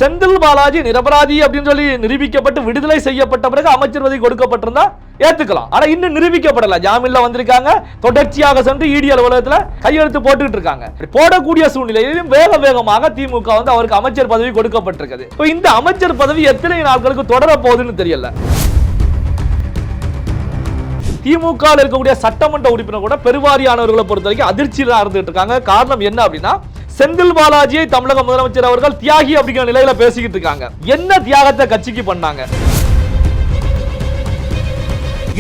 செந்தில் பாலாஜி நிரபராதி அப்படின்னு சொல்லி நிரூபிக்கப்பட்டு விடுதலை செய்யப்பட்ட பிறகு அமைச்சர் பதவி கொடுக்கப்பட்டிருந்தா ஏத்துக்கலாம். ஆனா இன்னும் நிரூபிக்கப்படல. ஜாமீன்ல வந்திருக்காங்க, தொடர்ச்சியாக சென்று இடி அலுவலகத்துல கையெழுத்து போட்டுட்டு இருக்காங்க. போடக்கூடிய சூழ்நிலையிலும் வேகமாக திமுக வந்து அவருக்கு அமைச்சர் பதவி கொடுக்கப்பட்டிருக்குது. இந்த அமைச்சர் பதவி எத்தனை நாட்களுக்கு தொடர போகுதுன்னு தெரியல. திமுக இருக்கக்கூடிய சட்டமன்ற உறுப்பினர் கூட பெருவாரியானவர்களை பொறுத்த வரைக்கும் அதிர்ச்சியில் இருந்துட்டு இருக்காங்க. காரணம் என்ன அப்படின்னா, செந்தில் பாலாஜியை தமிழக முதலமைச்சர் அவர்கள் தியாகி அப்படிங்கிற நிலையில பேசிக்கிட்டு இருக்காங்க. என்ன தியாகத்தை கட்சிக்கு பண்ணாங்க?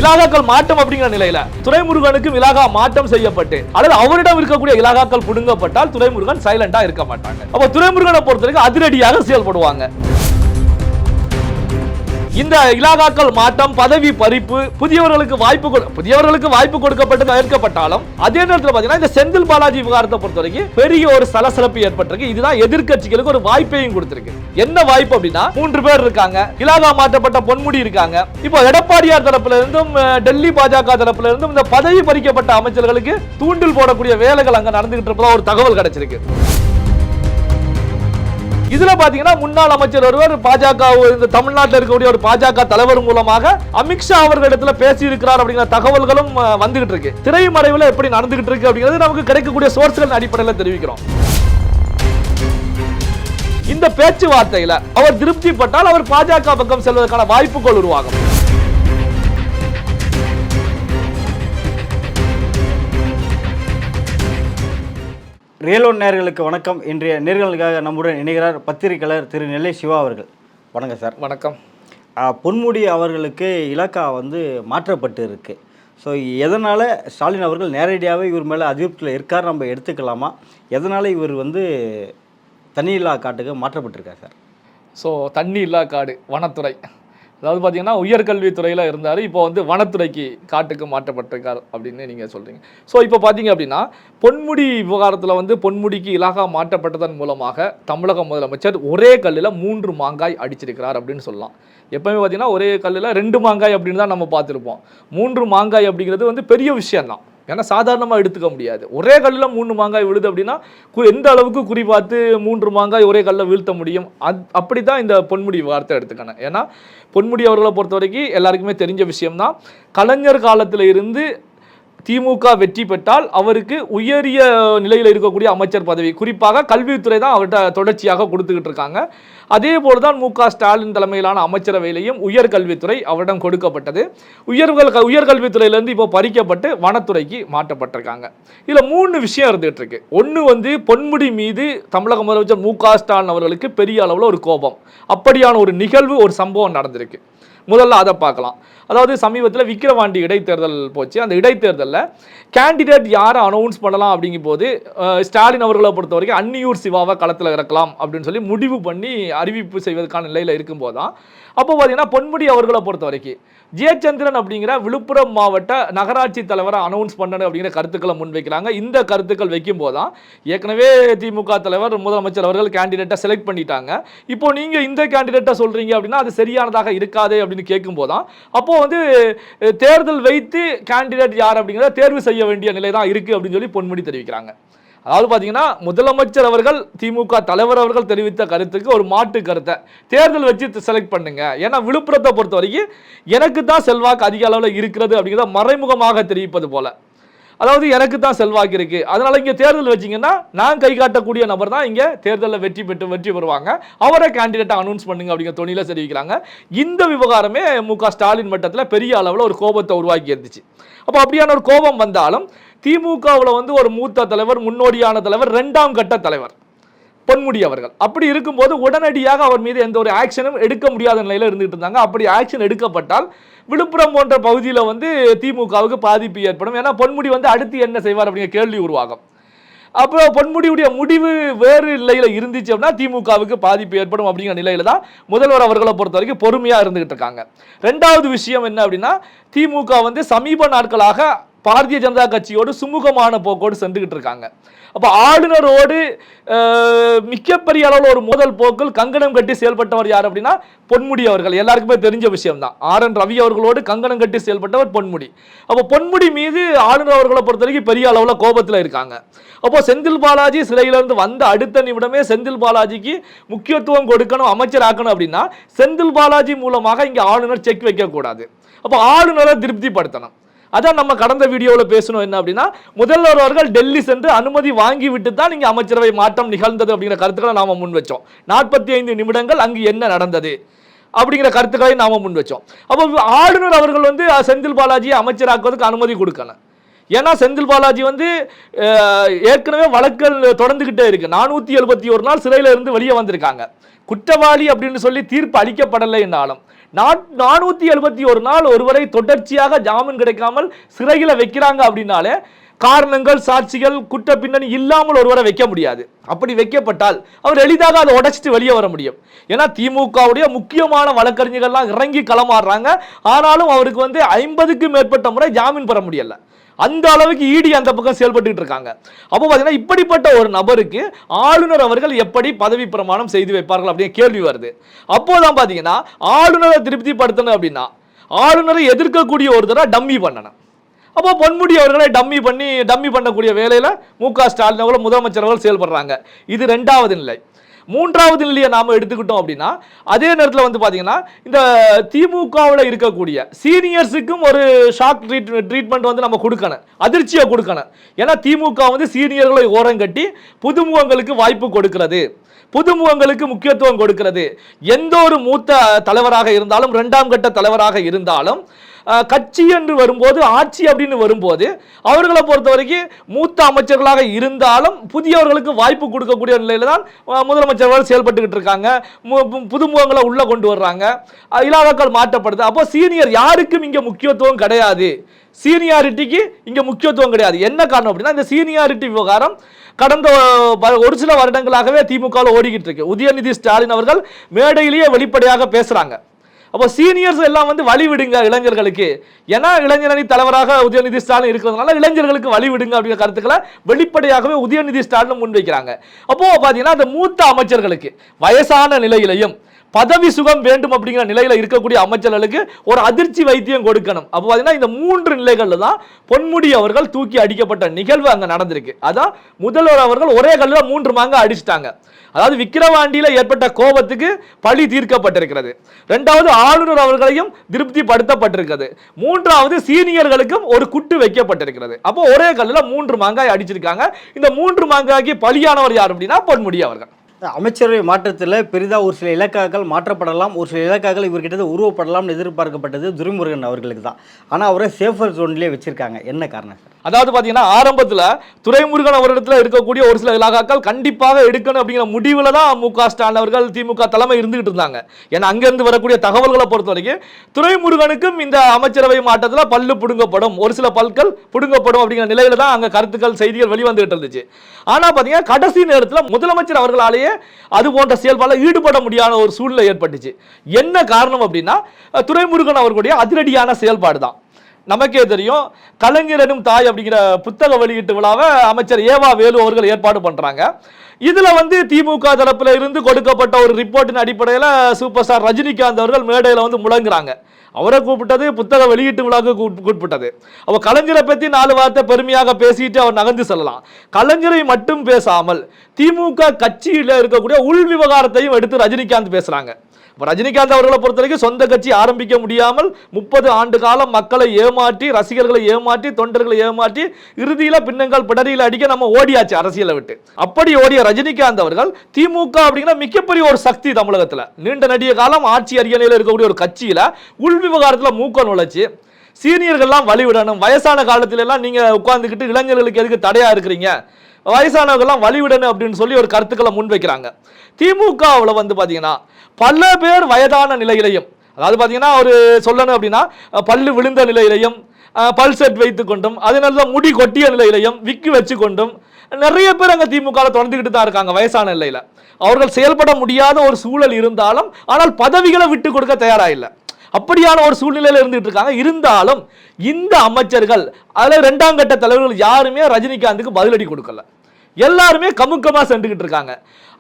இலாகாக்கள் மாற்றம் அப்படிங்கிற நிலையில துரைமுருகனுக்கும் இலாகா மாற்றம் செய்யப்பட்டு அல்லது அவரிடம் இருக்கக்கூடிய இலாகாக்கள் புடுங்கப்பட்டால் துரைமுருகன் சைலண்டா இருக்க மாட்டாங்க. அப்ப துரைமுருகனை பொறுத்த வரைக்கும் அதிரடியாக செயல்படுவாங்க. இந்த இலாகாக்கள் மாற்றம், பதவி பறிப்பு, புதியவர்களுக்கு வாய்ப்பு கொடுக்கப்பட்டு ஏற்கப்பட்டாலும் அதே நேரத்தில் பாத்தீங்கன்னா இந்த செந்தில் பாலாஜி விவகாரத்தை பொறுத்த வரைக்கும் பெரிய ஒரு சலசலப்பு ஏற்பட்டிருக்கு. இதுதான் எதிர்க்கட்சிகளுக்கு ஒரு வாய்ப்பையும் கொடுத்திருக்கு. என்ன வாய்ப்பு அப்படின்னா, 3 பேர் இருக்காங்க. இலாகா மாற்றப்பட்ட பொன்முடி இருக்காங்க. இப்போ எடப்பாடியார் தரப்புல இருந்தும் டெல்லி பாஜக தரப்புல இருந்தும் இந்த பதவி பறிக்கப்பட்ட அமைச்சர்களுக்கு தூண்டில் போடக்கூடிய வேலைகள் அங்க நடந்துகிட்டு இருப்பதா ஒரு தகவல் கிடைச்சிருக்கு. இதுல பாத்தீங்கன்னா முன்னாள் அமைச்சர் ஒருவர் பாஜக தமிழ்நாட்டில் இருக்கக்கூடிய ஒரு பாஜக தலைவர் மூலமாக அமித்ஷா அவர்களிடத்துல பேசி இருக்கிறார் அப்படிங்கிற தகவல்களும் வந்துகிட்டு இருக்கு. திரைமறைவுல எப்படி நடந்துகிட்டு இருக்கு அப்படிங்கிறது நமக்கு கிடைக்கக்கூடிய சோர்ஸ்கள் அடிப்படையில் தெரிவிக்கிறோம். இந்த பேச்சுவார்த்தையில அவர் திருப்திப்பட்டால் அவர் பாஜக பக்கம் செல்வதற்கான வாய்ப்புகள் உருவாகும். ரியல் ஒன் நேயர்களுக்கு வணக்கம். இன்றைய நேயர்களுக்காக நம்முடன் இணைகிறார் பத்திரிகையாளர் திரு நெல்லை சிவா அவர்கள். வணக்கம் சார். வணக்கம். பொன்முடி அவர்களுக்கு இலாக்கா மாற்றப்பட்டு இருக்கு. ஸோ எதனால் ஸ்டாலின் அவர்கள் நேரடியாகவே இவர் மேலே அதிருப்தியில் இருக்கார் நம்ம எடுத்துக்கலாமா? எதனால் இவர் தண்ணி இல்லா காட்டுக்கு மாற்றப்பட்டிருக்கார் சார்? ஸோ தண்ணி இல்லா காடு வனத்துறை, அதாவது பார்த்தீங்கன்னா உயர்கல்வித்துறையில் இருந்தார், இப்போ வனத்துறைக்கு காட்டுக்கு மாற்றப்பட்டிருக்கார் அப்படின்னு நீங்கள் சொல்கிறீங்க. ஸோ இப்போ பார்த்தீங்க அப்படின்னா பொன்முடி விவகாரத்தில் பொன்முடிக்கு இலாகா மாற்றப்பட்டதன் மூலமாக தமிழக முதலமைச்சர் ஒரே கல்லில் 3 மாங்காய் அடிச்சிருக்கிறார் அப்படின்னு சொல்லலாம். எப்பவுமே பார்த்தீங்கன்னா ஒரே கல்லில் 2 மாங்காய் அப்படின்னு தான் நம்ம பார்த்துருப்போம். 3 மாங்காய் அப்படிங்கிறது பெரிய விஷயம்தான். ஏன்னா சாதாரணமாக எடுத்துக்க முடியாது. ஒரே கல்லில் 3 மாங்காய் விழுது அப்படின்னா எந்த அளவுக்கு குறிப்பாத்து 3 மாங்காய் ஒரே கல்லில் வீழ்த்த முடியும். அப்படி தான் இந்த பொன்முடி வார்த்தை எடுத்துக்கணும். ஏன்னா பொன்முடி அவர்களை பொறுத்த வரைக்கும் எல்லாருக்குமே தெரிஞ்ச விஷயம்தான். கலைஞர் காலத்தில் இருந்து திமுக வெற்றி பெற்றால் அவருக்கு உயரிய நிலையில் இருக்கக்கூடிய அமைச்சர் பதவி, குறிப்பாக கல்வித்துறை தான் அவர்கிட்ட தொடர்ச்சியாக கொடுத்துக்கிட்டு இருக்காங்க. அதே போல் தான் மு.க. ஸ்டாலின் தலைமையிலான அமைச்சரவையிலையும் உயர்கல்வித்துறை அவரிடம் கொடுக்கப்பட்டது. உயர்கல்வித்துறையிலேருந்து இப்போ பறிக்கப்பட்டு வனத்துறைக்கு மாற்றப்பட்டிருக்காங்க. இதில் 3 விஷயம் இருந்துகிட்டு இருக்கு. ஒன்று பொன்முடி மீது தமிழக முதலமைச்சர் மு.க. ஸ்டாலின் அவர்களுக்கு பெரிய அளவில் ஒரு கோபம். அப்படியான ஒரு நிகழ்வு, ஒரு சம்பவம் நடந்திருக்கு. முதல்ல அதை பார்க்கலாம். அதாவது சமீபத்தில் விக்கிரவாண்டி இடைத்தேர்தல் போச்சு. அந்த இடைத்தேர்தலில் கேண்டிடேட் யாரை அனௌன்ஸ் பண்ணலாம் அப்படிங்கும் போது ஸ்டாலின் அவர்களை பொறுத்த வரைக்கும் அன்னியூர் சிவாவை களத்தில் இறக்கலாம் அப்படின்னு சொல்லி முடிவு பண்ணி அறிவிப்பு செய்வதற்கான நிலையில் இருக்கும்போது தான் அப்போ பார்த்தீங்கன்னா பொன்முடி அவர்களை பொறுத்த வரைக்கும் ஜெயச்சந்திரன் அப்படிங்கிற விழுப்புரம் மாவட்ட நகராட்சி தலைவரை அனௌன்ஸ் பண்ணணும் அப்படிங்கிற கருத்துக்களை முன்வைக்கிறாங்க. இந்த கருத்துக்கள் வைக்கும் போது தான் ஏற்கனவே திமுக தலைவர் முதலமைச்சர் அவர்கள் கேண்டிடேட்டை செலக்ட் பண்ணிட்டாங்க. இப்போ நீங்கள் இந்த கேண்டிடேட்டை சொல்கிறீங்க அப்படின்னா அது சரியானதாக இருக்காது அப்படின்னு கேட்கும்போது தான் அப்போ தேர்தல் வைத்து கேண்டிடேட் யார் அப்படிங்கிறத தேர்வு செய்ய வேண்டிய நிலை தான் இருக்குது அப்படின்னு சொல்லி பொன்முடி தெரிவிக்கிறாங்க. அதாவது பார்த்தீங்கன்னா முதலமைச்சர் அவர்கள் திமுக தலைவர் அவர்கள் தெரிவித்த கருத்துக்கு ஒரு மாற்று கருத்தை தேர்தல் வச்சு செலக்ட் பண்ணுங்க. ஏன்னா விழுப்புரத்தை பொறுத்த வரைக்கும் எனக்கு தான் செல்வாக்கு அதிக அளவில் இருக்கிறது அப்படிங்கிறத மறைமுகமாக தெரிவிப்பது போல. அதாவது எனக்கு தான் செல்வாக்கு இருக்குது, அதனால் இங்கே தேர்தல் வச்சிங்கன்னா நான் கை காட்டக்கூடிய நபர் தான் இங்கே தேர்தலில் வெற்றி பெறுவாங்க, அவரை கேண்டிடேட்டை அனௌன்ஸ் பண்ணுங்க அப்படிங்கிற தொனியில் தெரிவிக்கிறாங்க. இந்த விவகாரமே மு.க. ஸ்டாலின் மட்டத்தில் பெரிய அளவில் ஒரு கோபத்தை உருவாக்கி இருந்துச்சு. அப்போ அப்படியான ஒரு கோபம் வந்தாலும் திமுகவில் ஒரு மூத்த தலைவர், முன்னோடியான தலைவர், 2ஆம் கட்ட தலைவர் பொன்முடி அவர்கள். அப்படி இருக்கும்போது உடனடியாக அவர் மீது எந்த ஒரு ஆக்ஷனும் எடுக்க முடியாத நிலையில் இருந்துகிட்டு இருந்தாங்க. அப்படி ஆக்ஷன் எடுக்கப்பட்டால் விழுப்புரம் போன்ற பகுதியில் திமுகவுக்கு பாதிப்பு ஏற்படும். ஏன்னா பொன்முடி அடுத்து என்ன செய்வார் அப்படிங்கிற கேள்வி உருவாகும். அப்போ பொன்முடியுடைய முடிவு வேறு நிலையில் இருந்துச்சு அப்படின்னா திமுகவுக்கு பாதிப்பு ஏற்படும் அப்படிங்கிற நிலையில தான் முதல்வர் அவர்களை பொறுத்த வரைக்கும் பொறுமையாக இருந்துகிட்டு இருக்காங்க. 2வது விஷயம் என்ன அப்படின்னா, திமுக சமீப நாட்களாக பாரதிய ஜனதா கட்சியோடு சுமூகமான போக்கோடு சென்றுகிட்டு இருக்காங்க. அப்போ ஆளுநரோடு மிகப்பெரிய அளவில் ஒரு மோதல் போக்கில் கங்கணம் கட்டி செயல்பட்டவர் யார் அப்படின்னா பொன்முடி அவர்கள். எல்லாருக்குமே தெரிஞ்ச விஷயம் தான். RN ரவி அவர்களோடு கங்கணம் கட்டி செயல்பட்டவர் பொன்முடி. அப்போ பொன்முடி மீது ஆளுநர் அவர்களை பொறுத்த வரைக்கும் பெரிய அளவில் கோபத்தில் இருக்காங்க. அப்போ செந்தில் பாலாஜி சிறையிலிருந்து வந்த அடுத்த நிமிடமே செந்தில் பாலாஜிக்கு முக்கியத்துவம் கொடுக்கணும், அமைச்சர் ஆக்கணும் அப்படின்னா செந்தில் பாலாஜி மூலமாக இங்கே ஆளுநர் செக் வைக்கக்கூடாது. அப்போ ஆளுநரை திருப்திப்படுத்தணும். அதான் நம்ம கடந்த வீடியோவில் பேசணும். என்ன அப்படின்னா முதல்வர் அவர்கள் டெல்லி சென்று அனுமதி வாங்கி விட்டு தான் இங்கே அமைச்சரவை மாற்றம் நிகழ்ந்தது அப்படிங்கிற கருத்துக்களை நாம முன் வச்சோம். 45 நிமிடங்கள் அங்கு என்ன நடந்தது அப்படிங்கிற கருத்துக்களை நாம முன் வச்சோம். அப்போ ஆளுநர் அவர்கள் வந்து செந்தில் பாலாஜியை அமைச்சராக்குவதற்கு அனுமதி கொடுக்கணும். ஏன்னா செந்தில் பாலாஜி வந்து ஏற்கனவே வழக்குகள் தொடர்ந்துகிட்டே இருக்கு. 471 நாள் சிறையில இருந்து வெளியே வந்திருக்காங்க. குற்றவாளி அப்படின்னு சொல்லி தீர்ப்பு அளிக்கப்படலை என்றாலும் 471 நாள் ஒருவரை தொடர்ச்சியாக ஜாமீன் கிடைக்காமல் சிறையில் வைக்கிறாங்க அப்படின்னாலே காரணங்கள், சாட்சிகள், குற்ற பின்னணி இல்லாமல் ஒருவரை வைக்க முடியாது. அப்படி வைக்கப்பட்டால் அவர் எளிதாக அதை உடைச்சிட்டு வெளியே வர முடியும். ஏன்னா திமுகவுடைய முக்கியமான வழக்கறிஞர்கள்லாம் இறங்கி களமாடுறாங்க. ஆனாலும் அவருக்கு வந்து 50க்கும் மேற்பட்ட முறை ஜாமீன் பெற முடியல. அந்த அளவுக்கு ஈடி அந்த பக்கம் செயல்பட்டு இருக்காங்க. அப்போ பார்த்தீங்கன்னா இப்படிப்பட்ட ஒரு நபருக்கு ஆளுநர் அவர்கள் எப்படி பதவி பிரமாணம் செய்து வைப்பார்கள் அப்படின்னு கேள்வி வருது. அப்போதான் பார்த்தீங்கன்னா ஆளுநரை திருப்திப்படுத்தணும் அப்படின்னா ஆளுநரை எதிர்க்கக்கூடிய ஒருத்தரை டம்மி பண்ணணும். அப்போ பொன்முடி அவர்களை டம்மி பண்ணக்கூடிய வேலையில் மு.க. ஸ்டாலின் அவர்கள் முதலமைச்சர் அவர்கள் செயல்படுறாங்க. இது 2வது நிலை. 3வது நிலையை நாம எடுத்துக்கிட்டோம் அப்படின்னா அதே நேரத்தில் வந்து பார்த்தீங்கன்னா இந்த திமுகவில் இருக்கக்கூடிய சீனியர்ஸுக்கும் ஒரு ஷாக் ட்ரீட்மெண்ட் வந்து நம்ம கொடுக்கணும், அதிர்ச்சியை கொடுக்கணும். ஏன்னா திமுக வந்து சீனியர்களை ஓரங்கட்டி புதுமுகங்களுக்கு வாய்ப்பு கொடுக்கிறது, புதுமுகங்களுக்கு முக்கியத்துவம் கொடுக்கிறது. எந்த ஒரு மூத்த தலைவராக இருந்தாலும் 2ஆம் கட்ட தலைவராக இருந்தாலும் கட்சி என்று வரும்போது, ஆட்சி அப்படின்னு வரும்போது அவர்களை பொறுத்த வரைக்கும் மூத்த அமைச்சர்களாக இருந்தாலும் புதியவர்களுக்கு வாய்ப்பு கொடுக்கக்கூடிய நிலையில தான் முதலமைச்சர்கள் செயல்பட்டுக்கிட்டு இருக்காங்க. புதுமுகங்களை உள்ள கொண்டு வர்றாங்க, இலாக்காக்கள் மாற்றப்படுது. அப்போ சீனியர் யாருக்கும் இங்க முக்கியத்துவம் கிடையாது, சீனியாரிட்டிக்கு இங்க முக்கியத்துவம் கிடையாது. என்ன காரணம் அப்படின்னா இந்த சீனியாரிட்டி விவகாரம் கடந்த ஒரு சில வருடங்களாகவே திமுக ஓடிக்கிட்டு இருக்கு. உதயநிதி ஸ்டாலின் அவர்கள் மேடையிலேயே வெளிப்படையாக பேசுறாங்க. அப்போ சீனியர்ஸ் எல்லாம் வந்து வழி விடுங்க இளைஞர்களுக்கு, ஏன்னா இளைஞரணி தலைவராக உதயநிதி ஸ்டாலின் இருக்கிறதுனால இளைஞர்களுக்கு வழி விடுங்க அப்படிங்கிற கருத்துக்களை வெளிப்படையாகவே உதயநிதி ஸ்டாலின் முன்வைக்கிறாங்க. அப்போ பார்த்தீங்கன்னா அந்த மூத்த அமைச்சர்களுக்கு வயசான நிலையிலையும் பதவி சுகம் வேண்டும் அப்படிங்கிற நிலையில இருக்கக்கூடிய அமைச்சர்களுக்கு ஒரு அதிர்ச்சி வைத்தியம் கொடுக்கணும். அப்போ பார்த்தீங்கன்னா இந்த 3 நிலைகள்ல தான் பொன்முடி அவர்கள் தூக்கி அடிக்கப்பட்ட நிகழ்வு அங்க நடந்திருக்கு. அதான் முதல்வர் அவர்கள் ஒரே கல்ல 3 மாங்க அடிச்சிட்டாங்க. அதாவது விக்கிரவாண்டியில ஏற்பட்ட கோபத்துக்கு பழி தீர்க்கப்பட்டிருக்கிறது. 2வது ஆளுநர் அவர்களையும் திருப்திப்படுத்தப்பட்டிருக்கிறது. 3வது சீனியர்களுக்கும் ஒரு குட்டு வைக்கப்பட்டிருக்கிறது. அப்போ ஒரே கல்ல 3 மாங்காய் அடிச்சிருக்காங்க. இந்த 3 மாங்காய்க்கு பலியானவர் யார் அப்படின்னா பொன்முடி அவர்கள். அமைச்சரவை மாற்றத்தில் பெரிதாக ஒரு சில இலக்காக்கள் மாற்றப்படலாம், ஒரு சில இலக்காக்கள் இவர்கிட்ட உருவப்படலாம்னு எதிர்பார்க்கப்பட்டது துரைமுருகன் அவர்களுக்கு தான். ஆனால் அவரை சேஃபர் ஜோன்லேயே வச்சிருக்காங்க. என்ன காரணம் சார்? அதாவது பார்த்தீங்கன்னா ஆரம்பத்தில் துரைமுருகன் அவரிடத்தில் இருக்கக்கூடிய ஒரு சில இலாக்காக்கள் கண்டிப்பாக எடுக்கணும் அப்படிங்கிற முடிவில் தான் மு.க. ஸ்டாலின் அவர்கள் திமுக தலைமை இருந்துகிட்டு இருந்தாங்க. ஏன்னா அங்கேருந்து வரக்கூடிய தகவல்களை பொறுத்த வரைக்கும் துரைமுருகனுக்கும் இந்த அமைச்சரவை மாற்றத்தில் பல்லு புடுங்கப்படும், ஒரு சில பல்கள் புடுங்கப்படும் அப்படிங்கிற நிலையில தான் அங்கே கருத்துக்கள், செய்திகள் வெளிவந்துகிட்டு இருந்துச்சு. ஆனால் பார்த்தீங்கன்னா கடைசி நேரத்தில் முதலமைச்சர் அவர்களாலேயே அது போன்ற செயல்பாடுல ஈடுபட முடியாத ஒரு சூழ்நிலை ஏற்பட்டுச்சு. என்ன காரணம் அப்படின்னா துரைமுருகன் அவர்களுடைய அதிரடியான செயல்பாடு தான். நமக்கே தெரியும், கலைஞர் எனும் தாய் அப்படிங்கிற புத்தக வெளியீட்டு விழாவை அமைச்சர் ஏவா வேலு அவர்கள் ஏற்பாடு பண்றாங்க. இதுல வந்து திமுக தரப்புல இருந்து கொடுக்கப்பட்ட ஒரு ரிப்போர்ட்டின் அடிப்படையில் சூப்பர் ஸ்டார் ரஜினிகாந்த் அவர்கள் மேடையில் வந்து முழங்குறாங்க. அவரை கூப்பிட்டது புத்தக வெளியீட்டு விழாவுக்கு கூப்பிட்டது. அப்ப கலைஞரை பத்தி 4 வார்த்தை பெருமையாக பேசிட்டு அவர் நகர்ந்து செல்லலாம். கலைஞரை மட்டும் பேசாமல் திமுக கட்சியில இருக்கக்கூடிய உள் விவகாரத்தையும் எடுத்து ரஜினிகாந்த் பேசுறாங்க. ரஜினிகாந்த் அவர்களை பொறுத்த வரைக்கும் சொந்த கட்சி ஆரம்பிக்க முடியாமல் 30 ஆண்டு காலம் மக்களை ஏமாற்றி, ரசிகர்களை ஏமாற்றி, தொண்டர்களை ஏமாற்றி, இறுதியில பின்னங்கள் பிடரியில் அடிக்க நம்ம ஓடியாச்சு அரசியலை விட்டு. அப்படி ஓடிய ரஜினிகாந்த் அவர்கள் திமுக அப்படிங்கிற மிகப்பெரிய ஒரு சக்தி தமிழகத்துல நீண்ட நெடிய காலம் ஆட்சி அரியணையில் இருக்கக்கூடிய ஒரு கட்சியில உள் விவகாரத்துல மூக்க நுழைச்சு சீனியர்கள்லாம் வழிவிடணும், வயசான காலத்துல எல்லாம் நீங்க உட்கார்ந்துக்கிட்டு இளைஞர்களுக்கு எதுக்கு தடையா இருக்கிறீங்க, வயசானவர்கள்லாம் வழிவிடணும் அப்படின்னு சொல்லி ஒரு கருத்துக்களை முன்வைக்கிறாங்க. திமுகவில் வந்து பார்த்தீங்கன்னா பல பேர் வயதான நிலையிலையும், அதாவது பார்த்தீங்கன்னா ஒரு சொல்லணும் அப்படின்னா பல்லு விழுந்த நிலையிலையும், பல்செட் வைத்து கொண்டும், அதனால முடி கொட்டிய நிலையிலையும், விக்கு வச்சு கொண்டும் நிறைய பேர் அங்கே திமுக தொடர்ந்துக்கிட்டு தான் இருக்காங்க வயசான நிலையில். அவர்கள் செயல்பட முடியாத ஒரு சூழல் இருந்தாலும் ஆனால் பதவிகளை விட்டு கொடுக்க தயாராக இல்லை. அப்படியான ஒரு சூழ்நிலையில இருந்துட்டு இருக்காங்க. இருந்தாலும் இந்த அமைச்சர்கள் அதுல இரண்டாம் கட்ட தலைவர்கள் யாருமே ரஜினிகாந்துக்கு பதிலடி கொடுக்கல. எல்லாருமே கமுக்கமா சென்றுகிட்டு இருக்காங்க.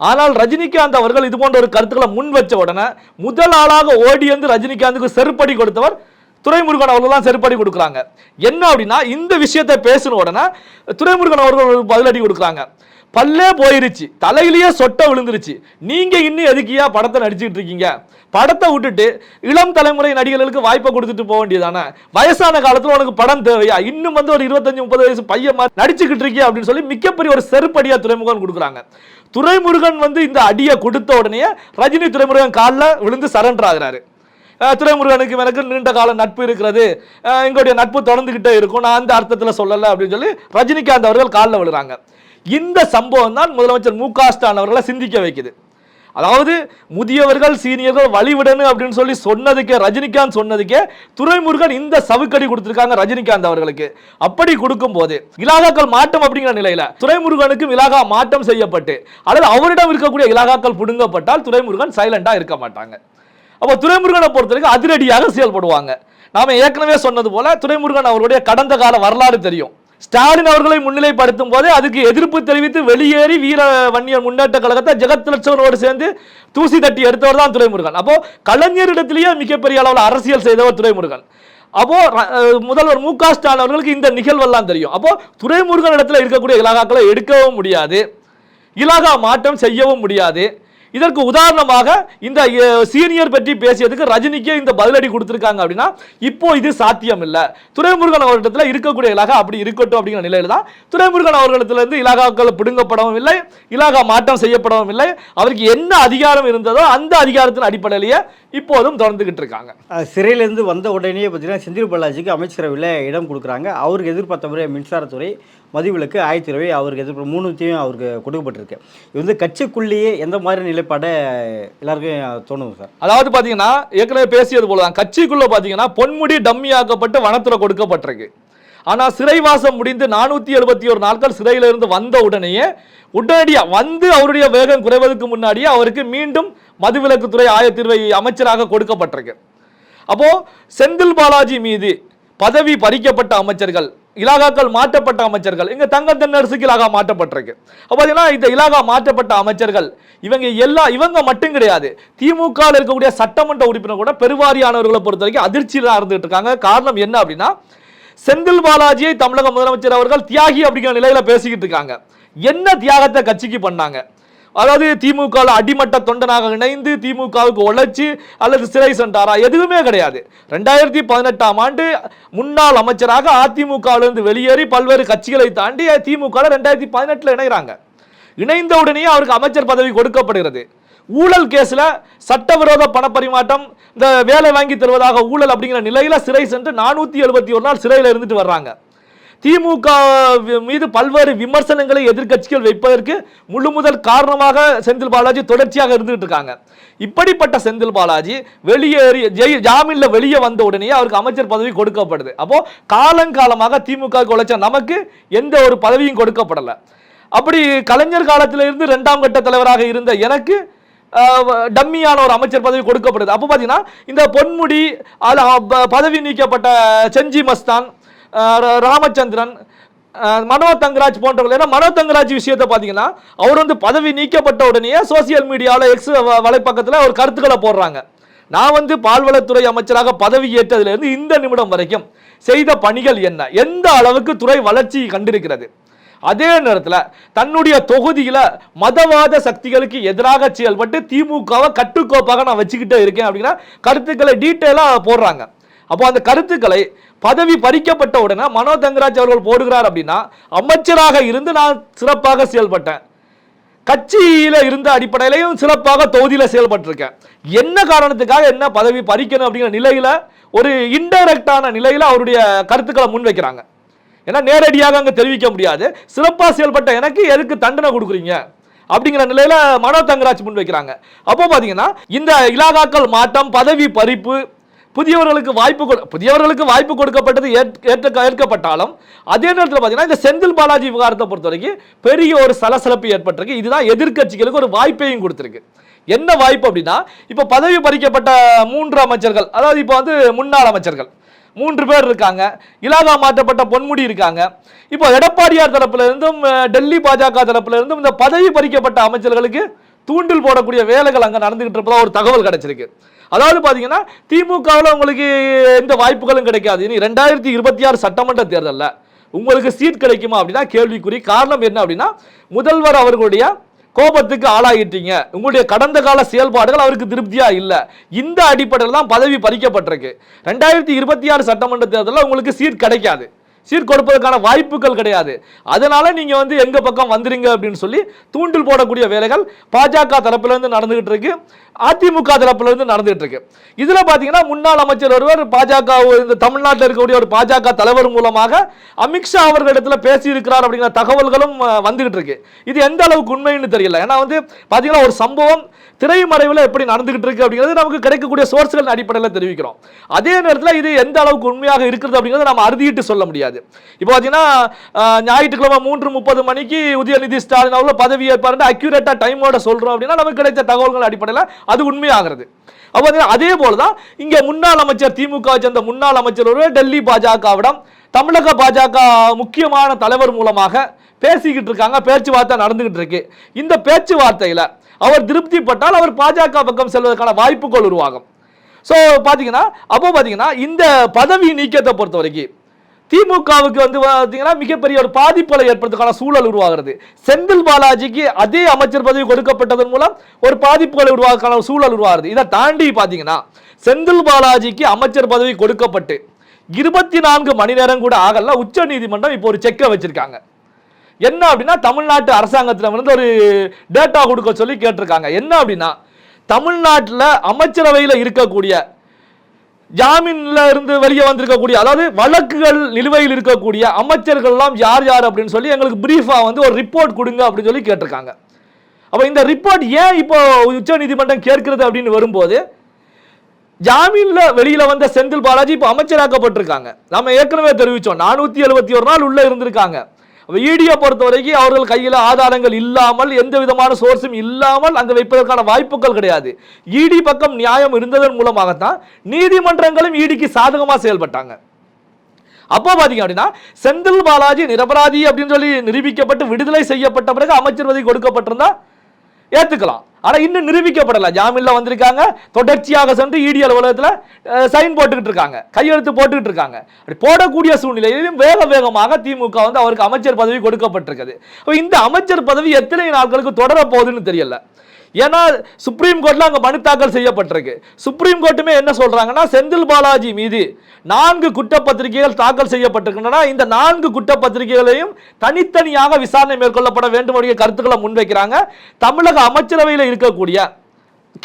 ஆனால் ரஜினிகாந்த் அவர்கள் இது போன்ற ஒரு கருத்துக்களை முன் வச்ச உடனே முதல் ஆளாக ஓடி வந்து ரஜினிகாந்துக்கு செருப்படி கொடுத்தவர் துரைமுருகன் அவர்கள் தான் செருப்படி கொடுக்குறாங்க. என்ன அப்படின்னா, இந்த விஷயத்தை பேசின உடனே துரைமுருகன் அவர்கள் பதிலடி கொடுக்குறாங்க. பல்லே போயிருச்சு, தலையிலேயே சொட்ட விழுந்துருச்சு, நீங்க இன்னும் எதுக்கியா படத்தை நடிச்சுட்டு இருக்கீங்க? படத்தை விட்டுட்டு இளம் தலைமுறை நடிகர்களுக்கு வாய்ப்பை கொடுத்துட்டு போக வேண்டியதானே? வயசான காலத்துல உனக்கு படம் தேவையா? இன்னும் வந்து ஒரு 25-30 வயசு பையன் நடிச்சுக்கிட்டு இருக்கியா அப்படின்னு சொல்லி மிகப்பெரிய ஒரு செருப்படியா துரைமுருகன் கொடுக்குறாங்க. துரைமுருகன் வந்து இந்த அடியை கொடுத்த உடனே ரஜினி துரைமுருகன் காலில் விழுந்து சரண்டர் ஆகிறாரு. துரைமுருகனுக்கு எனக்கு நீண்ட கால நட்பு இருக்கிறது, எங்களுடைய நட்பு தொடர்ந்துகிட்டே இருக்கும், நான் அந்த அர்த்தத்தில் சொல்லலை அப்படின்னு சொல்லி ரஜினிகாந்த் அவர்கள் காலில் விழுறாங்க. இந்த சம்பவம் தான் முதலமைச்சர் மு.க.ஸ்டாலின் அவர்களை சிந்திக்க வைக்குது. அதாவது முதியவர்கள் சீனியர்கள் வழிவிடணும் அப்படின்னு சொல்லி சொன்னதுக்கே, ரஜினிகாந்த் சொன்னதுக்கே துரைமுருகன் இந்த சவுக்கடி கொடுத்திருக்காங்க ரஜினிகாந்த் அவர்களுக்கு. அப்படி கொடுக்கும் போது இலாகாக்கள் மாற்றம் அப்படிங்கிற நிலையில துரைமுருகனுக்கும் இலாகா மாற்றம் செய்யப்பட்டு அல்லது அவரிடம் இருக்கக்கூடிய இலாகாக்கள் புடுங்கப்பட்டால் துரைமுருகன் சைலண்டா இருக்க மாட்டாங்க. அப்போ துரைமுருகனை பொறுத்தவரைக்கும் அதிரடியாக செயல்படுவாங்க. நாம ஏற்கனவே சொன்னது போல துரைமுருகன் அவருடைய கடந்த கால வரலாறு தெரியும். ஸ்டாலின் அவர்களை முன்னிலைப்படுத்தும் போதே அதுக்கு எதிர்ப்பு தெரிவித்து வெளியேறி வீர வன்னியர் முன்னேற்ற கழகத்தை ஜெகத் லட்சணோடு சேர்ந்து தூசி தட்டி எடுத்தவர் தான் துரைமுருகன். அப்போ கலைஞரிடத்திலேயே மிகப்பெரிய அளவில் அரசியல் செய்தவர் துரைமுருகன். அப்போ முதல்வர் மு.க.ஸ்டாலின் அவர்களுக்கு இந்த நிகழ்வெல்லாம் தெரியும். அப்போ துரைமுருகன் இடத்துல இருக்கக்கூடிய இலாகாக்களை எடுக்கவும் முடியாது, இலாகா மாற்றம் செய்யவும் முடியாது. இதற்கு உதாரணமாக இந்த சீனியர் பற்றி பேசியதுக்கு ரஜினிக்கே இந்த பதிலடி கொடுத்திருக்காங்க அப்படின்னா இப்போ இது சாத்தியம் இல்லை. துரைமுருகன் அவர்களிடத்தில் இருக்கக்கூடிய இலாகா அப்படி இருக்கட்டும் அப்படிங்கிற நிலையில தான் துரைமுருகன் அவர்களிடத்திலிருந்து இலாகாக்கள் பிடுங்கப்படவும் இல்லை, இலாகா மாற்றம் செய்யப்படவும் இல்லை. அவருக்கு என்ன அதிகாரம் இருந்ததோ அந்த அதிகாரத்தின் அடிப்படையிலேயே இப்போதும் தொடர்ந்துகிட்டு இருக்காங்க. சிறையிலேருந்து வந்த உடனே பார்த்தீங்கன்னா செந்தில் பாலாஜிக்கு அமைச்சரவையில் இடம் கொடுக்குறாங்க. அவருக்கு எதிர்பார்த்த முறை மின்சாரத்துறை, மதிவிலக்கு, ஆயத்திரவை அவருக்கு எதிர்ப்பு 3த்தையும் அவருக்கு கொடுக்கப்பட்டிருக்கு. இது வந்து கட்சிக்குள்ளேயே எந்த மாதிரி நிலைப்பாடை எல்லாருக்கும் தோணுது சார்? அதாவது பார்த்தீங்கன்னா ஏற்கனவே பேசியது போல தான், கட்சிக்குள்ள பார்த்தீங்கன்னா பொன்முடி டம்மியாக்கப்பட்டு வனத்துறை கொடுக்கப்பட்டிருக்கு. ஆனால் சிறைவாசம் முடிந்து 471 நாட்கள் சிறையிலிருந்து வந்த உடனடியாக வந்து அவருடைய வேகம் குறைவதற்கு முன்னாடியே அவருக்கு மீண்டும் மதுவிலக்குத்துறை ஆயத்தீர்வை அமைச்சராக கொடுக்கப்பட்டிருக்கு. அப்போ செந்தில் பாலாஜி மீது பதவி பறிக்கப்பட்ட அமைச்சர்கள், இலாகாக்கள் மாற்றப்பட்ட அமைச்சர்கள், இங்க தங்க தென்னரசுக்கு இலாகா மாற்றப்பட்டிருக்கு. பார்த்தீங்கன்னா இந்த இலாகா மாற்றப்பட்ட அமைச்சர்கள் இவங்க மட்டும் கிடையாது, திமுக இருக்கக்கூடிய சட்டமன்ற உறுப்பினர் கூட பெருவாரியானவர்களை பொறுத்த வரைக்கும் அதிர்ச்சியில் இருந்துட்டு இருக்காங்க. காரணம் என்ன அப்படின்னா, செந்தில் பாலாஜியை தமிழக முதலமைச்சர் அவர்கள் தியாகி அப்படிங்கிற நிலையில பேசிக்கிட்டு இருக்காங்க. என்ன தியாகத்தை கட்சிக்கு பண்ணாங்க? அதாவது திமுக அடிமட்ட தொண்டனாக இணைந்து திமுகவுக்கு உழைச்சி அல்லது சிறை சென்றாரா? எதுவுமே கிடையாது. 2018ஆம் ஆண்டு முன்னாள் அமைச்சராக அதிமுகவிலிருந்து வெளியேறி பல்வேறு கட்சிகளை தாண்டி திமுக 2018 இணைகிறாங்க. இணைந்த உடனே அவருக்கு அமைச்சர் பதவி கொடுக்கப்படுகிறது. ஊழல் கேஸ்ல சட்டவிரோத பணப்பரிமாற்றம், இந்த வேலை வாங்கி தருவதாக ஊழல் அப்படிங்கிற நிலையில சிறை சென்று 471 நாள் சிறையில் இருந்துட்டு வர்றாங்க. திமுக மீது பல்வேறு விமர்சனங்களை எதிர்க்கட்சிகள் வைப்பதற்கு முழுமுதல் காரணமாக செந்தில் பாலாஜி தொடர்ச்சியாக இருந்துட்டு இருக்காங்க. இப்படிப்பட்ட செந்தில் பாலாஜி வெளியேறி ஜாமீன்ல வெளியே வந்த உடனே அவருக்கு அமைச்சர் பதவி கொடுக்கப்படுது. அப்போ காலங்காலமாக திமுக உழைச்ச நமக்கு எந்த ஒரு பதவியும் கொடுக்கப்படலை. அப்படி கலைஞர் காலத்திலிருந்து 2ஆம் கட்ட தலைவராக இருந்த எனக்கு டம்மியான ஒரு அமைச்சர் பதவி கொடுக்கப்படுது. அப்போ பார்த்தீங்கன்னா இந்த பொன்முடி பதவி நீக்கப்பட்ட செஞ்சி மஸ்தான், ராமச்சந்திரன், மனோ தங்கராஜ் போன்றவர்கள், ஏன்னா மனோ தங்கராஜ் விஷயத்தை பார்த்தீங்கன்னா அவர் வந்து பதவி நீக்கப்பட்ட உடனே சோசியல் மீடியாவில் எக்ஸ் வலைப்பக்கத்தில் ஒரு கருத்துக்களை போடுறாங்க. நான் வந்து பால்வளத்துறை அமைச்சராக பதவி ஏற்றதிலிருந்து இந்த நிமிடம் வரைக்கும் செய்த பணிகள் என்ன, எந்த அளவுக்கு துறை வளர்ச்சி கண்டிருக்கிறது, அதே நேரத்தில் தன்னுடைய தொகுதியில மதவாத சக்திகளுக்கு எதிராக செயல்பட்டு திமுகவை கட்டுக்கோப்பாக நான் வச்சுக்கிட்டே இருக்கேன் அப்படின்னா கருத்துக்களை டீட்டெயிலா போடுறாங்க. அப்போ அந்த கருத்துக்களை பதவி பறிக்கப்பட்ட உடனே மனோ தங்கராஜ் அவர்கள் போடுகிறார் அப்படின்னா, அமைச்சராக இருந்து நான் சிறப்பாக செயல்பட்டேன், கட்சியில இருந்த அடிப்படையிலையும் சிறப்பாக தொகுதியில செயல்பட்டிருக்கேன், என்ன காரணத்துக்காக என்ன பதவி பறிக்கணும் அப்படிங்கிற நிலையில ஒரு இன்டைரக்டான நிலையில அவருடைய கருத்துக்களை முன்வைக்கிறாங்க. ஏன்னா நேரடியாக அங்க தெரிவிக்க முடியாது, சிறப்பா செயல்பட்ட எனக்கு எதுக்கு தண்டனை கொடுக்குறீங்க அப்படிங்கிற நிலையில மனோ தங்கராஜ் முன்வைக்கிறாங்க. அப்போ பாத்தீங்கன்னா இந்த இலாகாக்கள் மாற்றம், பதவி பறிப்பு, புதியவர்களுக்கு வாய்ப்பு கொடுக்கப்பட்டது ஏற்கப்பட்டாலும் அதே நேரத்தில் பார்த்தீங்கன்னா இந்த செந்தில் பாலாஜி விவகாரத்தை பொறுத்த வரைக்கும் பெரிய ஒரு சலசலப்பு ஏற்பட்டிருக்கு. இதுதான் எதிர்க்கட்சிகளுக்கு ஒரு வாய்ப்பையும் கொடுத்திருக்கு. என்ன வாய்ப்பு அப்படின்னா, இப்போ பதவி பறிக்கப்பட்ட 3 அமைச்சர்கள், அதாவது இப்போ வந்து முன்னாள் அமைச்சர்கள் 3 பேர் இருக்காங்க, இலாகா மாற்றப்பட்ட பொன்முடி இருக்காங்க. இப்போ எடப்பாடியார் தரப்புல இருந்தும் டெல்லி பாஜக தரப்புல இருந்தும் இந்த பதவி பறிக்கப்பட்ட அமைச்சர்களுக்கு தூண்டில் போடக்கூடிய வேலைகள் அங்கே நடந்துகிட்டு இருப்பதா ஒரு தகவல் கிடைச்சிருக்கு. அதாவது பார்த்தீங்கன்னா திமுகவில் உங்களுக்கு எந்த வாய்ப்புகளும் கிடைக்காது. இனி 2026 சட்டமன்ற தேர்தலில் உங்களுக்கு சீட் கிடைக்குமா அப்படின்னா கேள்விக்குறி. காரணம் என்ன அப்படின்னா, முதல்வர் அவர்களுடைய கோபத்துக்கு ஆளாகிட்டீங்க, உங்களுடைய கடந்த கால செயல்பாடுகள் அவருக்கு திருப்தியா இல்ல, இந்த அடிப்படையில் தான் பதவி பறிக்கப்பட்டிருக்கு. 2026 சட்டமன்ற தேர்தலில் உங்களுக்கு சீட் கிடைக்காது, சீட் கொடுப்பதற்கான வாய்ப்புகள் கிடையாது. அதனால நீங்க வந்து எங்க பக்கம் வந்துருங்க அப்படின்னு சொல்லி தூண்டில் போடக்கூடிய வேலைகள் பாஜக தரப்புல இருந்து நடந்துகிட்டு இருக்கு, அதிமுக தரப்புல இருந்து நடந்துகிட்டு இருக்கு. இதுல பாத்தீங்கன்னா முன்னாள் அமைச்சர் ஒருவர் பாஜக, இந்த தமிழ்நாட்டில் இருக்கக்கூடிய ஒரு பாஜக தலைவர் மூலமாக அமித்ஷா அவர்களிடத்துல பேசி இருக்கிறார் அப்படிங்கிற தகவல்களும் வந்துகிட்டு இருக்கு. இது எந்த அளவுக்கு உண்மைன்னு தெரியல. ஏன்னா வந்து பாத்தீங்கன்னா ஒரு சம்பவம் திரைமறைவில் எப்படி நடந்துகிட்டு இருக்கு அப்படிங்கிறது நமக்கு கிடைக்கக்கூடிய சோர்ஸ்கள் அடிப்படையில் தெரிவிக்கிறோம். அதே நேரத்தில் இது எந்த அளவுக்கு உண்மையாக இருக்கிறது அப்படிங்கிறத நம்ம அறுதிட்டு சொல்ல முடியாது. இப்போ பார்த்தீங்கன்னா ஞாயிற்றுக்கிழமை 3:30 மணிக்கு உதயநிதி ஸ்டாலின் அவர்கள் பதவி ஏற்பாரு அக்யூரேட்டா டைமோட சொல்றோம் அப்படின்னா நமக்கு கிடைச்ச தகவல்கள் அடிப்படையில் அது உண்மையாகிறது. அப்போ அதே போலதான் இங்க முன்னாள் அமைச்சர், திமுக சேர்ந்த முன்னாள் அமைச்சர் ஒரு டெல்லி பாஜகவிடம் தமிழக பாஜக முக்கியமான தலைவர் மூலமாக பேசிக்கிட்டு இருக்காங்க, பேச்சுவார்த்தை நடந்துகிட்டு இருக்கு. இந்த பேச்சுவார்த்தையில அவர் திருப்திப்பட்டால் அவர் பாஜக பக்கம் செல்வதற்கான வாய்ப்புகள் உருவாகும். ஸோ பார்த்தீங்கன்னா இந்த பதவி நீக்கத்தை பொறுத்த வரைக்கும் திமுகவுக்கு வந்து பார்த்தீங்கன்னா மிகப்பெரிய ஒரு பாதிப்புகளை ஏற்படுறதுக்கான சூழல் உருவாகிறது. செந்தில் பாலாஜிக்கு அதே அமைச்சர் பதவி கொடுக்கப்பட்டதன் மூலம் ஒரு பாதிப்புகளை உருவாக்கான சூழல் உருவாகிறது. இதை தாண்டி பார்த்தீங்கன்னா செந்தில் பாலாஜிக்கு அமைச்சர் பதவி கொடுக்கப்பட்டு 24 மணி நேரம் கூட ஆகல, உச்ச நீதிமன்றம் இப்போ ஒரு செக்கை வச்சிருக்காங்க. என்ன அப்படின்னா, தமிழ்நாட்டு அரசாங்கத்தில் வந்து ஒரு டேட்டா கொடுக்க சொல்லி கேட்டிருக்காங்க. என்ன அப்படின்னா, தமிழ்நாட்டில் அமைச்சரவையில் இருக்கக்கூடிய ஜாமீன்ல இருந்து வெளியே வந்திருக்கக்கூடிய, அதாவது வழக்குகள் நிலுவையில் இருக்கக்கூடிய அமைச்சர்கள் எல்லாம் யார் யார் அப்படின்னு சொல்லி எங்களுக்கு பிரீஃபா வந்து ஒரு ரிப்போர்ட் கொடுங்க அப்படின்னு சொல்லி கேட்டிருக்காங்க. அப்ப இந்த ரிப்போர்ட் ஏன் இப்போ உச்ச நீதிமன்றம் கேட்கிறது அப்படின்னு வரும்போது, ஜாமீன்ல வெளியில வந்த செந்தில் பாலாஜி இப்போ அமைச்சராக்கப்பட்டிருக்காங்க. நம்ம ஏற்கனவே தெரிவிச்சோம், 471 நாள் உள்ள இருந்திருக்காங்க. ஈடியை பொறுத்த வரைக்கும் அவர்கள் கையில் ஆதாரங்கள் இல்லாமல், எந்த விதமான சோர்ஸும் இல்லாமல் அங்கே வைப்பதற்கான வாய்ப்புகள் கிடையாது. ஈடி பக்கம் நியாயம் இருந்ததன் மூலமாகத்தான் நீதிமன்றங்களும் ஈடிக்கு சாதகமாக செயல்பட்டாங்க. அப்போ பாத்தீங்க அப்படின்னா, செந்தில் பாலாஜி நிரபராதி அப்படின்னு சொல்லி நிரூபிக்கப்பட்டு விடுதலை செய்யப்பட்ட பிறகு அமைச்சர் பதவி கொடுக்கப்பட்டிருந்தா ஏத்துக்கலாம். ஆனா இன்னும் நிரூபிக்கப்படல, ஜாமீன்ல வந்திருக்காங்க, தொடர்ச்சியாக சென்று ஈடி அலுவலகத்தில் சைன் போட்டுக்கிட்டு இருக்காங்க, கையெழுத்து போட்டுக்கிட்டு இருக்காங்க. அப்படி போடக்கூடிய சூழ்நிலையிலும் வேகமாக திமுக வந்து அவருக்கு அமைச்சர் பதவி கொடுக்கப்பட்டிருக்குது. இந்த அமைச்சர் பதவி எத்தனை நாட்களுக்கு தொடர போகுதுன்னு தெரியல. ஏன்னா சுப்ரீம் கோர்ட்ல அங்க மனு தாக்கல் செய்யப்பட்டிருக்கு. சுப்ரீம் கோர்ட்டுமே என்ன சொல்றாங்கன்னா, செந்தில் பாலாஜி மீது 4 குற்றப்பத்திரிகைகள் தாக்கல் செய்யப்பட்டிருக்கின்றன, இந்த 4 குற்றப்பத்திரிகைகளையும் தனித்தனியாக விசாரணை மேற்கொள்ளப்பட வேண்டும் அப்படிங்கிற கருத்துக்களை முன்வைக்கிறாங்க. தமிழக அமைச்சரவையில் இருக்கக்கூடிய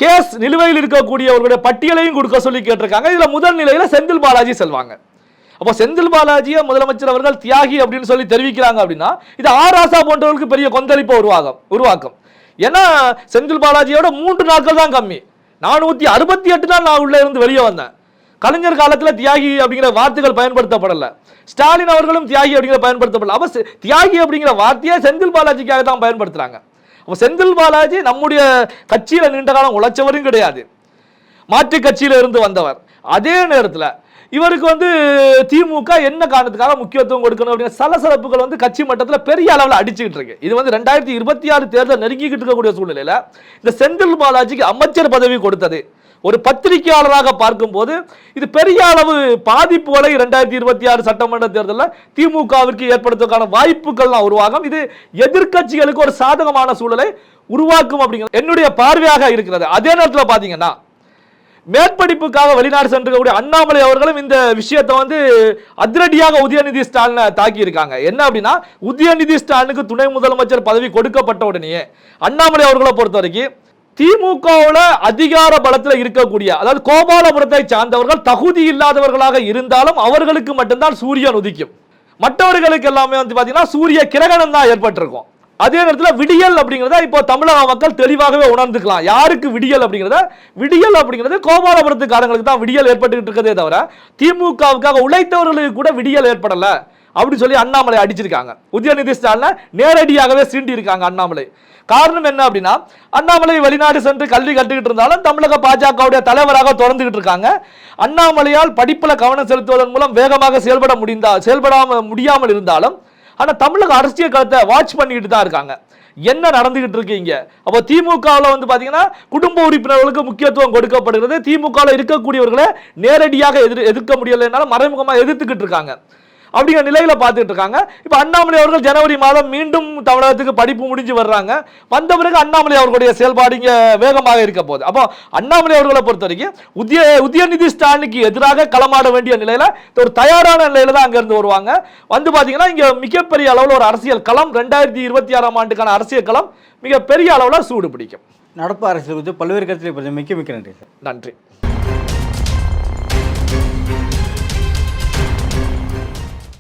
கேஸ் நிலுவையில் இருக்கக்கூடியவர்களுடைய பட்டியலையும் கொடுக்க சொல்லி கேட்டிருக்காங்க. இதுல முதல் நிலையில செந்தில் பாலாஜி செல்வாங்க. அப்போ செந்தில் பாலாஜியை முதலமைச்சர் அவர்கள் தியாகி அப்படின்னு சொல்லி தெரிவிக்கிறாங்க அப்படின்னா, இது ஆராசா போன்றவர்களுக்கு பெரிய கொந்தளிப்பை உருவாக்கும். ஏன்னா செந்தில் பாலாஜியோட 3 நாட்கள் தான் கம்மி, 468 நாள் நான் உள்ள இருந்து வெளியே வந்தேன். கலைஞர் காலத்தில் தியாகி அப்படிங்கிற வார்த்தைகள் பயன்படுத்தப்படல, ஸ்டாலின் அவர்களும் தியாகி அப்படிங்கிற பயன்படுத்தப்படல. அப்ப தியாகி அப்படிங்கிற வார்த்தையை செந்தில் பாலாஜிக்காக தான் பயன்படுத்துறாங்க. அப்ப செந்தில் பாலாஜி நம்முடைய கட்சியில நீண்ட காலம் உழைச்சவரும் கிடையாது, மாற்று கட்சியில இருந்து வந்தவர். அதே நேரத்தில் இவருக்கு வந்து திமுக என்ன காரணத்துக்காக முக்கியத்துவம் கொடுக்கணும் அப்படிங்கிற சலசலப்புகள் வந்து கட்சி மட்டத்தில் பெரிய அளவில் அடிச்சுக்கிட்டு இருக்கு. இது வந்து 2026 தேர்தல் நெருங்கிக்கிட்டு இருக்கக்கூடிய சூழ்நிலையில இந்த செந்தில் பாலாஜிக்கு அமைச்சர் பதவி கொடுத்தது ஒரு பத்திரிகையாளராக பார்க்கும்போது இது பெரிய அளவு பாதிப்புகளை 2026 சட்டமன்ற தேர்தலில் திமுகவிற்கு ஏற்படுத்துவதற்கான வாய்ப்புகள் உருவாகும். இது எதிர்க்கட்சிகளுக்கு ஒரு சாதகமான சூழலை உருவாக்கும் அப்படிங்கிறது என்னுடைய பார்வையாக இருக்கிறது. அதே நேரத்தில் பார்த்தீங்கன்னா, மேற்படிப்புக்காக வெளிநாடு சென்றக்கூடிய அண்ணாமலை அவர்களும் இந்த விஷயத்தை வந்து அதிரடியாக உதயநிதி ஸ்டாலினை தாக்கி இருக்காங்க. என்ன அப்படின்னா, உதயநிதி ஸ்டாலினுக்கு துணை முதலமைச்சர் பதவி கொடுக்கப்பட்ட உடனே அண்ணாமலை அவர்களை பொறுத்த வரைக்கும் திமுகவில் அதிகார பலத்தில் இருக்கக்கூடிய, அதாவது கோபாலபுரத்தை சார்ந்தவர்கள் தகுதி இல்லாதவர்களாக இருந்தாலும் அவர்களுக்கு மட்டும்தான் சூரியன் உதிக்கும், மற்றவர்களுக்கு எல்லாமே வந்து பாத்தீங்கன்னா சூரிய கிரகணம் தான் ஏற்பட்டிருக்கும். அதே நேரத்தில் விடியல் அப்படிங்கிறத இப்போ தமிழக மக்கள் தெளிவாகவே உணர்ந்துக்கலாம். யாருக்கு விடியல் அப்படிங்கிறது கோபாலபுரத்துக்காரங்களுக்கு தான் விடியல் ஏற்பட்டுக்கிட்டு இருக்கதே தவிர திமுகவுக்காக உழைத்தவர்களுக்கு கூட விடியல் ஏற்படலை அப்படி சொல்லி அண்ணாமலை அடிச்சிருக்காங்க. உதயநிதி ஸ்டாலினை நேரடியாகவே சீண்டி இருக்காங்க அண்ணாமலை. காரணம் என்ன அப்படின்னா, அண்ணாமலை வெளிநாடு சென்று கல்வி கற்றுக்கிட்டு இருந்தாலும் தமிழக பாஜகவுடைய தலைவராக தொடர்ந்துகிட்டு இருக்காங்க. அண்ணாமலையால் படிப்புல கவனம் செலுத்துவதன் மூலம் வேகமாக செயல்படாம முடியாமல் இருந்தாலும் ஆனால் தமிழக அரசியல் களத்தை வாட்ச் பண்ணிக்கிட்டு தான் இருக்காங்க. என்ன நடந்துகிட்டு இருக்கீங்க? அப்போ திமுகவில் வந்து பார்த்தீங்கன்னா குடும்ப உறுப்பினர்களுக்கு முக்கியத்துவம் கொடுக்கப்படுகிறது. திமுகவில் இருக்கக்கூடியவர்களை நேரடியாக எதிர்க்க முடியலைன்னாலும் மறைமுகமாக எதிர்த்துக்கிட்டு இருக்காங்க. அப்படிங்கிற நிலையில பார்த்துட்டு இருக்காங்க. இப்போ அண்ணாமலை அவர்கள் ஜனவரி மாதம் மீண்டும் தமிழகத்துக்கு படிப்பு முடிஞ்சு வர்றாங்க. வந்த பிறகு அண்ணாமலை அவர்களுடைய செயல்பாடு இங்கே வேகமாக இருக்க போகுது. அப்போ அண்ணாமலை அவர்களை பொறுத்த வரைக்கும் உதயநிதி ஸ்டாலினுக்கு எதிராக களமாட வேண்டிய நிலையில ஒரு தயாரான நிலையில தான் அங்கிருந்து வருவாங்க. வந்து பார்த்தீங்கன்னா இங்கே மிகப்பெரிய அளவில் ஒரு அரசியல் களம் 2026ஆம் ஆண்டுக்கான அரசியல் களம் மிகப்பெரிய அளவில் சூடு பிடிக்கும். நடப்பு அரசியல் குறித்து பல்வேறு கருத்துக்களை மிக்க நன்றி சார். நன்றி.